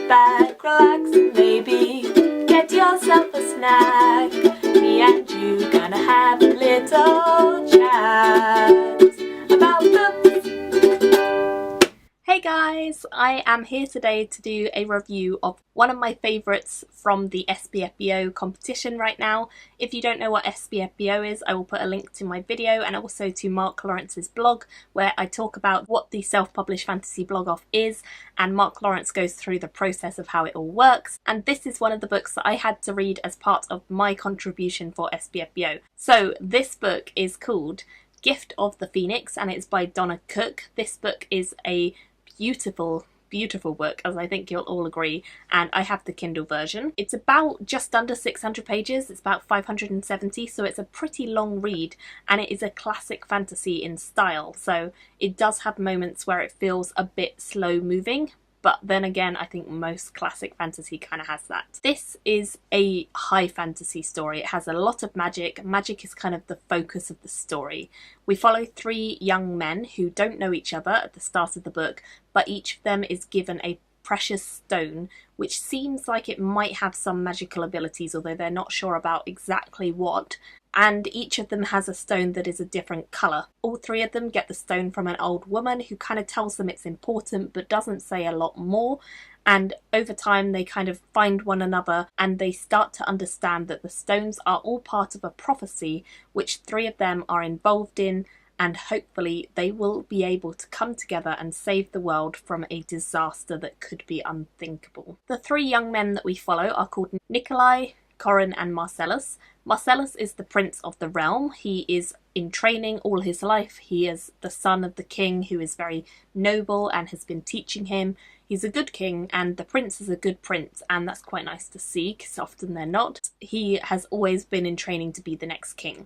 back, relax, and maybe get yourself a snack. Me and you gonna have a little chat about books. Hey guys, I am here today to do a review of one of my favourites from the SPFBO competition right now. If you don't know what SPFBO is, I will put a link to my video and also to Mark Lawrence's blog where I talk about what the self-published fantasy blog-off is, and Mark Lawrence goes through the process of how it all works. And this is one of the books that I had to read as part of my contribution for SPFBO. So this book is called Gift of the Phoenix and it's by Donna Cook. This book is a beautiful book, as I think you'll all agree, and I have the Kindle version. It's about just under 600 pages, it's about 570, so it's a pretty long read, and it is a classic fantasy in style, so it does have moments where it feels a bit slow moving, but then again I think most classic fantasy kind of has that. This is a high fantasy story. It has a lot of magic. Magic is kind of the focus of the story. We follow three young men who don't know each other at the start of the book, but each of them is given a precious stone which seems like it might have some magical abilities, although they're not sure about exactly what. And each of them has a stone that is a different colour. All three of them get the stone from an old woman who kind of tells them it's important but doesn't say a lot more. And over time they kind of find one another and they start to understand that the stones are all part of a prophecy which three of them are involved in, and hopefully they will be able to come together and save the world from a disaster that could be unthinkable. The three young men that we follow are called Nikolai, Corin and Marcellus. Marcellus is the prince of the realm. He is in training all his life. He is the son of the king who is very noble and has been teaching him. He's a good king and the prince is a good prince, and that's quite nice to see because often they're not. He has always been in training to be the next king.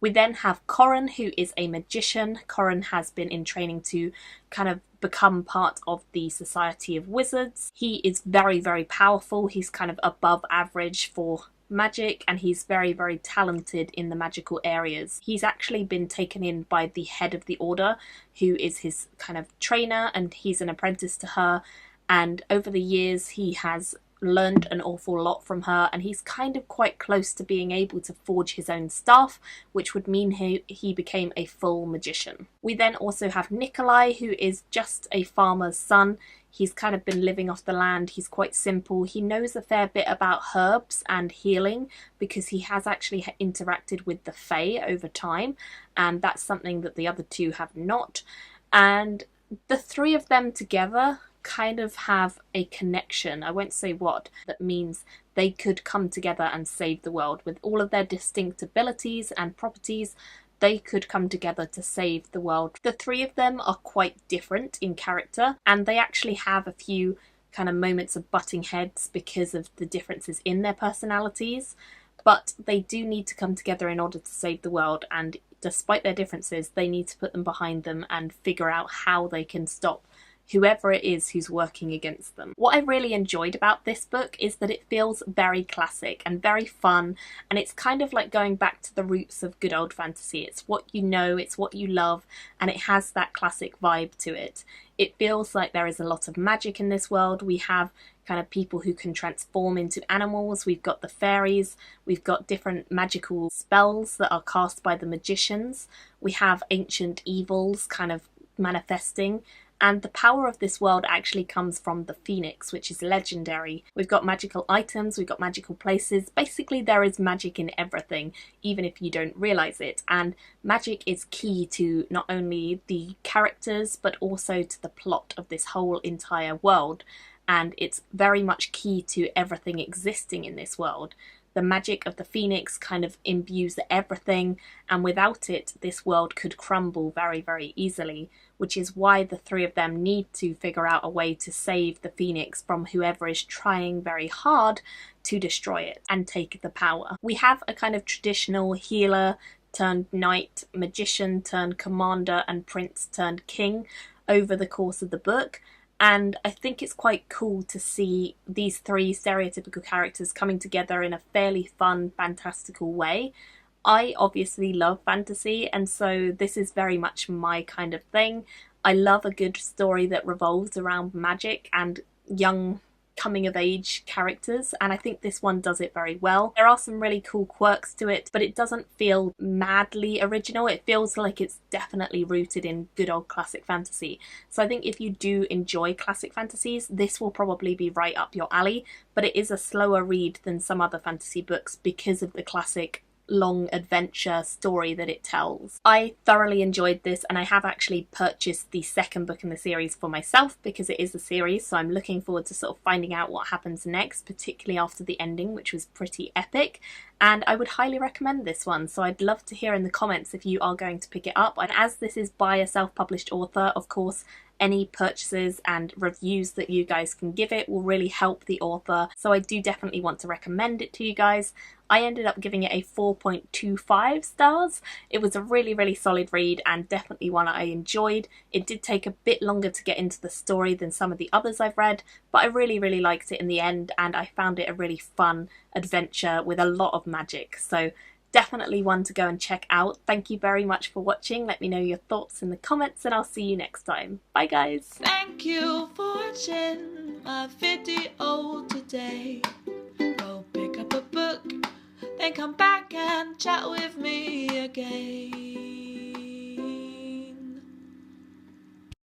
We then have Corin, who is a magician. Corin has been in training to kind of become part of the Society of Wizards. He is very, very powerful. He's kind of above average for magic and he's very, very talented in the magical areas. He's actually been taken in by the head of the order, who is his kind of trainer, and he's an apprentice to her, and over the years he has learned an awful lot from her, and he's kind of quite close to being able to forge his own staff, which would mean he became a full magician. We then also have Nikolai, who is just a farmer's son. He's kind of been living off the land. He's quite simple. He knows a fair bit about herbs and healing because he has actually interacted with the Fae over time, and that's something that the other two have not. And the three of them together kind of have a connection, I won't say what, that means they could come together and save the world. With all of their distinct abilities and properties, they could come together to save the world. The three of them are quite different in character, and they actually have a few kind of moments of butting heads because of the differences in their personalities, but they do need to come together in order to save the world, and despite their differences, they need to put them behind them and figure out how they can stop whoever it is who's working against them. What I really enjoyed about this book is that it feels very classic and very fun, and it's kind of like going back to the roots of good old fantasy. It's what you know, it's what you love, and it has that classic vibe to it. It feels like there is a lot of magic in this world. We have kind of people who can transform into animals, we've got the fairies, we've got different magical spells that are cast by the magicians, we have ancient evils kind of manifesting. And the power of this world actually comes from the Phoenix, which is legendary. We've got magical items, we've got magical places. Basically there is magic in everything, even if you don't realise it. And magic is key to not only the characters, but also to the plot of this whole entire world. And it's very much key to everything existing in this world. The magic of the Phoenix kind of imbues everything, and without it, this world could crumble very, very easily, which is why the three of them need to figure out a way to save the Phoenix from whoever is trying very hard to destroy it and take the power. We have a kind of traditional healer turned knight, magician turned commander, and prince turned king over the course of the book. And I think it's quite cool to see these three stereotypical characters coming together in a fairly fun, fantastical way. I obviously love fantasy, and so this is very much my kind of thing. I love a good story that revolves around magic and young coming of age characters, and I think this one does it very well. There are some really cool quirks to it, but it doesn't feel madly original. It feels like it's definitely rooted in good old classic fantasy. So I think if you do enjoy classic fantasies, this will probably be right up your alley, but it is a slower read than some other fantasy books because of the classic long adventure story that it tells. I thoroughly enjoyed this, and I have actually purchased the second book in the series for myself because it is a series, so I'm looking forward to sort of finding out what happens next, particularly after the ending, which was pretty epic. And I would highly recommend this one, so I'd love to hear in the comments if you are going to pick it up. And as this is by a self-published author, of course, any purchases and reviews that you guys can give it will really help the author, so I do definitely want to recommend it to you guys. I ended up giving it a 4.25 stars. It was a really solid read and definitely one I enjoyed. It did take a bit longer to get into the story than some of the others I've read, but I really liked it in the end, and I found it a really fun adventure with a lot of magic. So definitely one to go and check out. Thank you very much for watching. Let me know your thoughts in the comments, and I'll see you next time. Bye guys! Thank you for watching my video today. Go pick up a book, then come back and chat with me again.